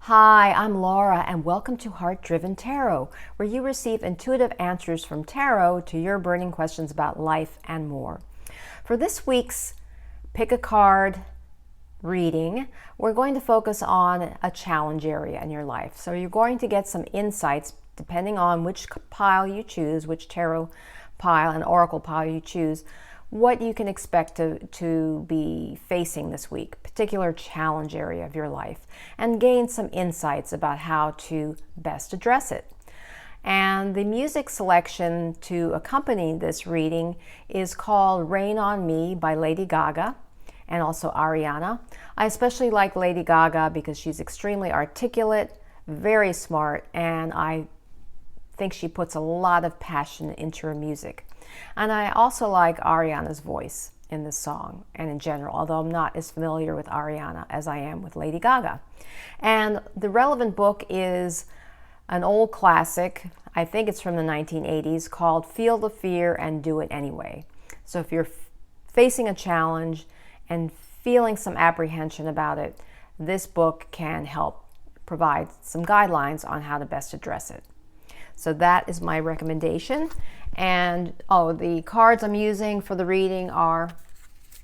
Hi, I'm Laura, and welcome to Heartdriven Tarot, where you receive intuitive answers from tarot to your burning questions about life and more. For this week's Pick a Card reading, we're going to focus on a challenge area in your life. So you're going to get some insights depending on which pile you choose, which tarot pile and oracle pile you choose, what you can expect to be facing this week, particular challenge area of your life, and gain some insights about how to best address it. And the music selection to accompany this reading is called Rain on Me by Lady Gaga and also Ariana. I especially like Lady Gaga because she's extremely articulate, very smart, and I think she puts a lot of passion into her music. And I also like Ariana's voice in this song and in general, although I'm not as familiar with Ariana as I am with Lady Gaga. And the relevant book is an old classic, I think it's from the 1980s, called Feel the Fear and Do It Anyway. So if you're facing a challenge and feeling some apprehension about it, this book can help provide some guidelines on how to best address it. So that is my recommendation. And the cards I'm using for the reading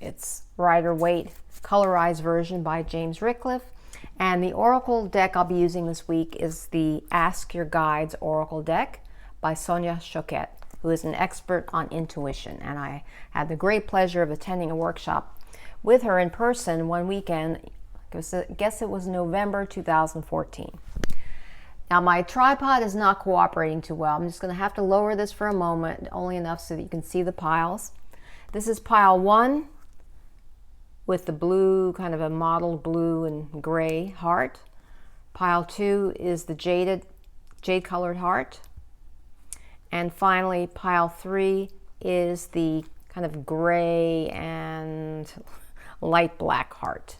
it's Rider Waite colorized version by James Riclef. And the oracle deck I'll be using this week is the Ask Your Guides Oracle deck by Sonia Choquette, who is an expert on intuition. And I had the great pleasure of attending a workshop with her in person one weekend. I guess it was November 2014. Now my tripod is not cooperating too well. I'm just going to have to lower this for a moment, only enough so that you can see the piles. This is pile 1 with the blue, kind of a mottled blue and gray heart. Pile 2 is the jade colored heart. And finally, pile 3 is the kind of gray and light black heart.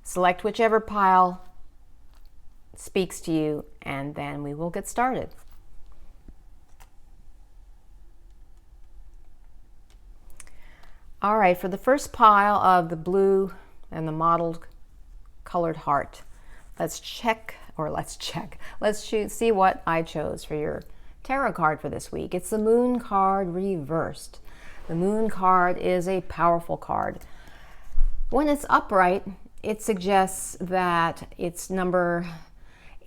Select whichever pile speaks to you, and then we will get started. All right, for the first pile of the blue and the mottled colored heart, let's see what I chose for your tarot card for this week. It's the Moon card reversed. The Moon card is a powerful card. When it's upright, it suggests that it's number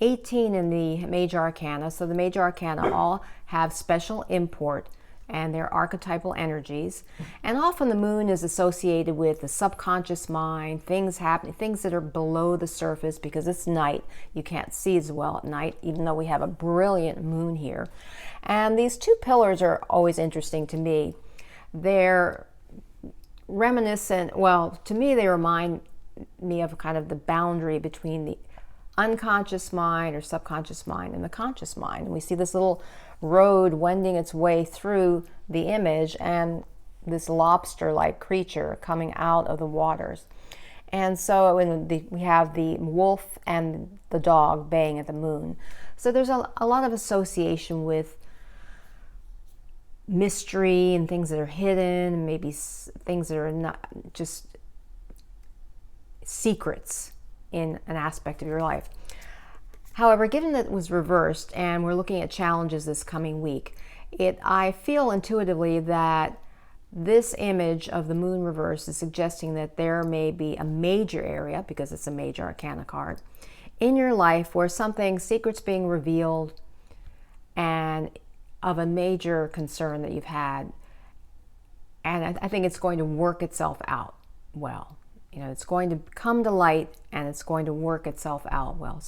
18 in the major arcana. So the major arcana all have special import and they're archetypal energies. And often the moon is associated with the subconscious mind, things happening, things that are below the surface because it's night. You can't see as well at night, even though we have a brilliant moon here. And these two pillars are always interesting to me. They're reminiscent, well, to me they remind me of kind of the boundary between the unconscious mind or subconscious mind and the conscious mind. And we see this little road wending its way through the image and this lobster-like creature coming out of the waters. And so we have the wolf and the dog baying at the moon. So there's a lot of association with mystery and things that are hidden, and maybe things that are not just secrets in an aspect of your life. However, given that it was reversed and we're looking at challenges this coming week, I feel intuitively that this image of the moon reverse is suggesting that there may be a major area, because it's a major arcana card, in your life where secret's being revealed and of a major concern that you've had. And I think it's going to work itself out well. It's going to come to light and it's going to work itself out well.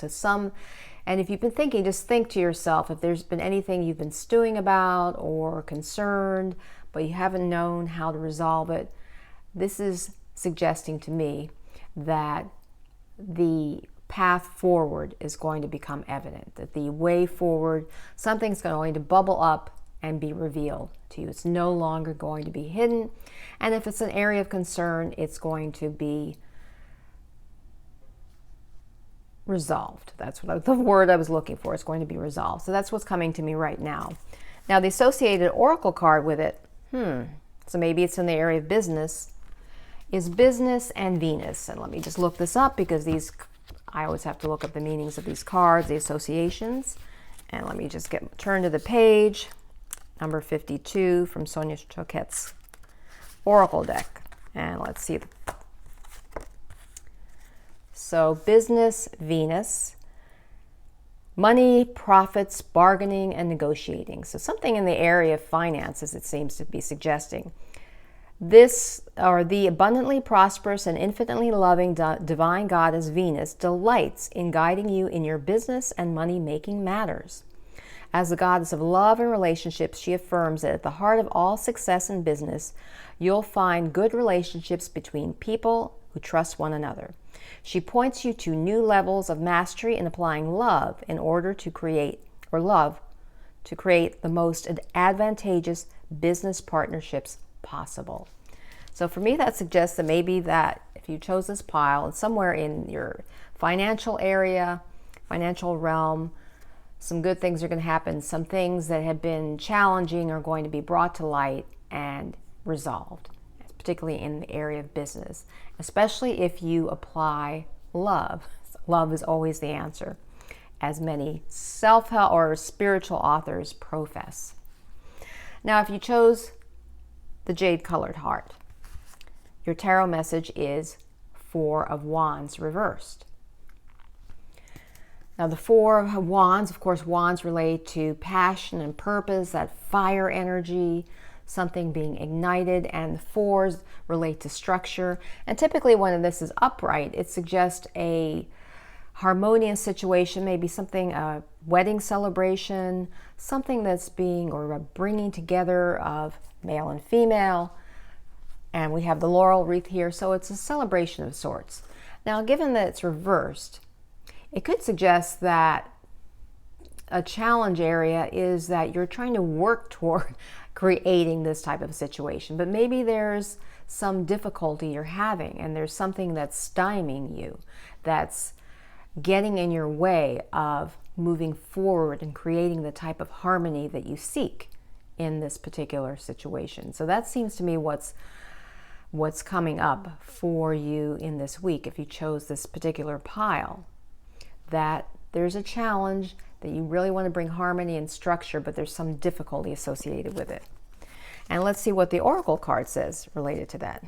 And if you've been thinking, just think to yourself, if there's been anything you've been stewing about or concerned, but you haven't known how to resolve it, this is suggesting to me that the path forward is going to become evident, that the way forward, something's going to bubble up and be revealed to you. It's no longer going to be hidden. And if it's an area of concern, it's going to be resolved. That's the word I was looking for. It's going to be resolved. So that's what's coming to me right now. Now the associated oracle card with it, so maybe it's in the area of business, is business and Venus. And let me just look this up because these I always have to look up the meanings of these cards, the associations. And let me just turn to the page, number 52 from Sonia Choquette's Oracle deck. And let's see. So business, Venus, money, profits, bargaining, and negotiating. So something in the area of finances, it seems to be suggesting. This, or the abundantly prosperous and infinitely loving divine goddess Venus, delights in guiding you in your business and money-making matters. As the goddess of love and relationships, she affirms that at the heart of all success in business, you'll find good relationships between people who trust one another. She points you to new levels of mastery in applying love in order to create, the most advantageous business partnerships possible. So for me, that suggests that maybe that if you chose this pile, somewhere in your financial area, financial realm, some good things are going to happen. Some things that have been challenging are going to be brought to light and resolved, particularly in the area of business, especially if you apply love. Love is always the answer, as many self-help or spiritual authors profess. Now, if you chose the jade colored heart, your tarot message is Four of Wands reversed. Now, the Four of Wands, of course, wands relate to passion and purpose, that fire energy, something being ignited, and the fours relate to structure. And typically when this is upright, it suggests a harmonious situation, maybe something, a wedding celebration, something that's being, or a bringing together of male and female. And we have the laurel wreath here, so it's a celebration of sorts. Now, given that it's reversed, it could suggest that a challenge area is that you're trying to work toward creating this type of situation, but maybe there's some difficulty you're having and there's something that's stymieing you, that's getting in your way of moving forward and creating the type of harmony that you seek in this particular situation. So that seems to me what's coming up for you in this week if you chose this particular pile, that there's a challenge that you really want to bring harmony and structure, but there's some difficulty associated with it. And let's see what the Oracle card says related to that.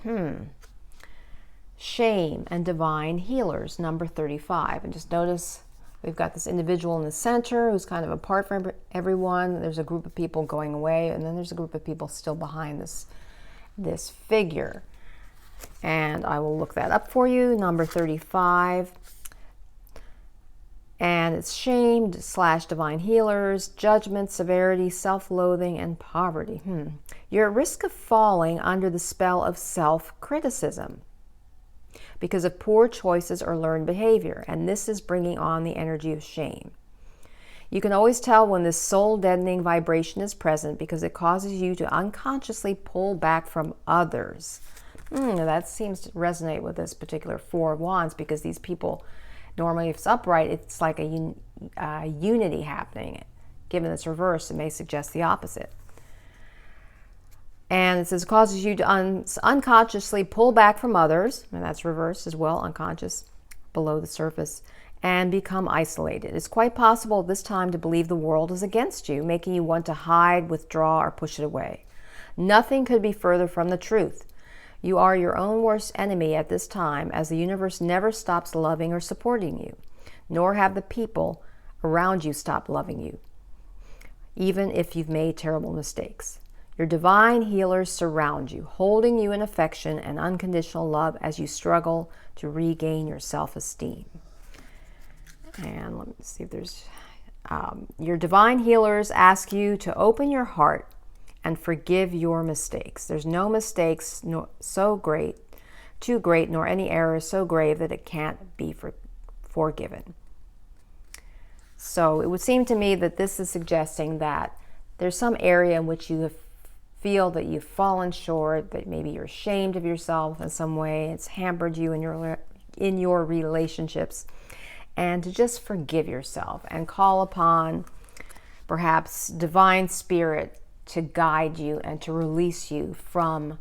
Shame and divine healers, number 35. And just notice we've got this individual in the center who's kind of apart from everyone. There's a group of people going away, and then there's a group of people still behind this figure. And I will look that up for you, number 35. And it's shame / divine healers, judgment, severity, self-loathing, and poverty. You're at risk of falling under the spell of self-criticism because of poor choices or learned behavior, and this is bringing on the energy of shame. You can always tell when this soul-deadening vibration is present because it causes you to unconsciously pull back from others. That seems to resonate with this particular Four of Wands, because these people, normally if it's upright, it's like a unity happening. Given it's reversed, it may suggest the opposite. And it says it causes you to unconsciously pull back from others, and that's reversed as well, unconscious, below the surface, and become isolated. It's quite possible at this time to believe the world is against you, making you want to hide, withdraw, or push it away. Nothing could be further from the truth. You are your own worst enemy at this time, as the universe never stops loving or supporting you, nor have the people around you stopped loving you, even if you've made terrible mistakes. Your divine healers surround you, holding you in affection and unconditional love as you struggle to regain your self-esteem. And let me see if there's... your divine healers ask you to open your heart and forgive your mistakes. There's no mistakes too great, nor any error so grave that it can't be forgiven. So it would seem to me that this is suggesting that there's some area in which you feel that you've fallen short, that maybe you're ashamed of yourself in some way. It's hampered you in your relationships. And to just forgive yourself and call upon perhaps divine spirit to guide you and to release you from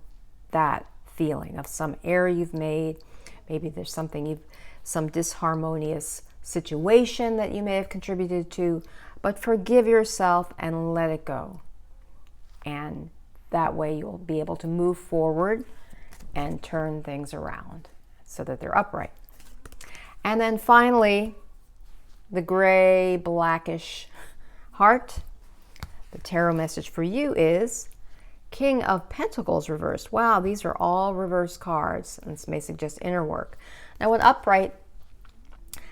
that feeling of some error you've made. Maybe there's something some disharmonious situation that you may have contributed to, but forgive yourself and let it go. And that way you'll be able to move forward and turn things around so that they're upright. And then finally, the gray, blackish heart. The tarot message for you is King of Pentacles reversed. Wow, these are all reverse cards. And this may suggest inner work. Now, when upright,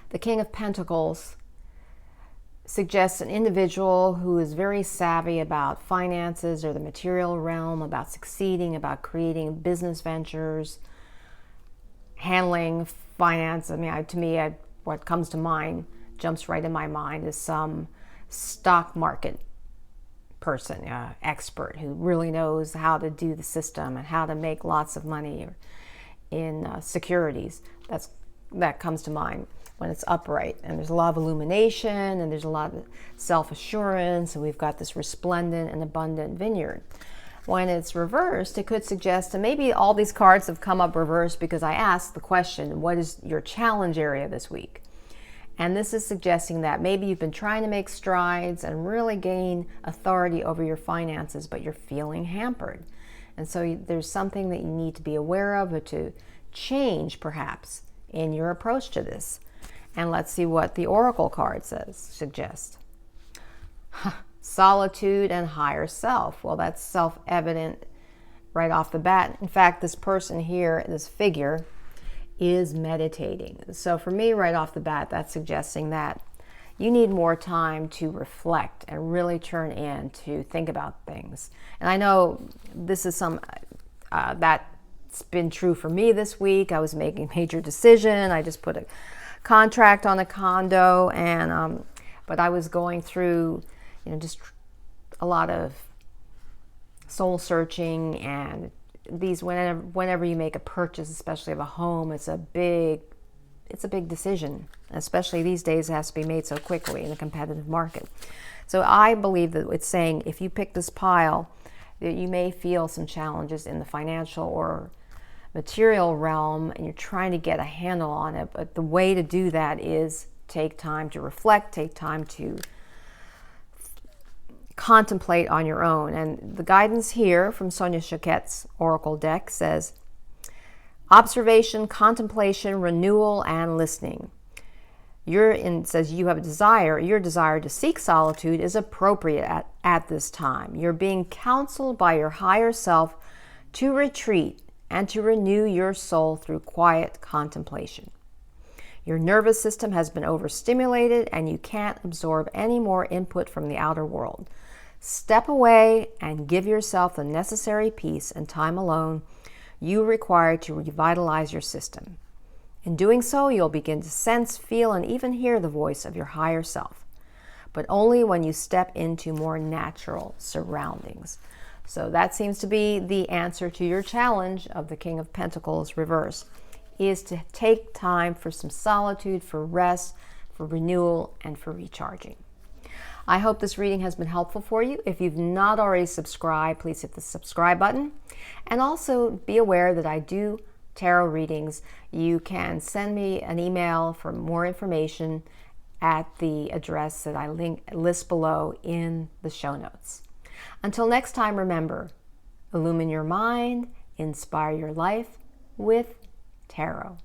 the King of Pentacles suggests an individual who is very savvy about finances or the material realm, about succeeding, about creating business ventures, handling finance. I mean, to me, what comes to mind, jumps right in my mind, is some stock market person, expert who really knows how to do the system and how to make lots of money in securities. That comes to mind when it's upright. And there's a lot of illumination, and there's a lot of self-assurance, and we've got this resplendent and abundant vineyard. When it's reversed, it could suggest, and maybe all these cards have come up reversed because I asked the question, what is your challenge area this week? And this is suggesting that maybe you've been trying to make strides and really gain authority over your finances, but you're feeling hampered. And so there's something that you need to be aware of or to change, perhaps, in your approach to this. And let's see what the Oracle card suggests. Solitude and higher self. Well, that's self-evident right off the bat. In fact, this person here, this figure, is meditating. So for me, right off the bat, that's suggesting that you need more time to reflect and really turn in to think about things. And I know this is that's been true for me this week. I was making a major decision. I just put a contract on a condo, and but I was going through, just a lot of soul searching, and these whenever you make a purchase, especially of a home, it's a big decision. Especially these days, it has to be made so quickly in a competitive market. So I believe that it's saying if you pick this pile, that you may feel some challenges in the financial or material realm, and you're trying to get a handle on it. But the way to do that is take time to reflect, take time to contemplate on your own. And the guidance here from Sonia Choquette's Oracle deck says, observation, contemplation, renewal, and listening. It says you have a desire. Your desire to seek solitude is appropriate at this time. You're being counseled by your higher self to retreat and to renew your soul through quiet contemplation. Your nervous system has been overstimulated, and you can't absorb any more input from the outer world. Step away and give yourself the necessary peace and time alone you require to revitalize your system. In doing so, you'll begin to sense, feel, and even hear the voice of your higher self, but only when you step into more natural surroundings. So that seems to be the answer to your challenge of the King of Pentacles reverse, is to take time for some solitude, for rest, for renewal, and for recharging. I hope this reading has been helpful for you. If you've not already subscribed, please hit the subscribe button. And also be aware that I do tarot readings. You can send me an email for more information at the address that I list below in the show notes. Until next time, remember, illumine your mind, inspire your life with tarot.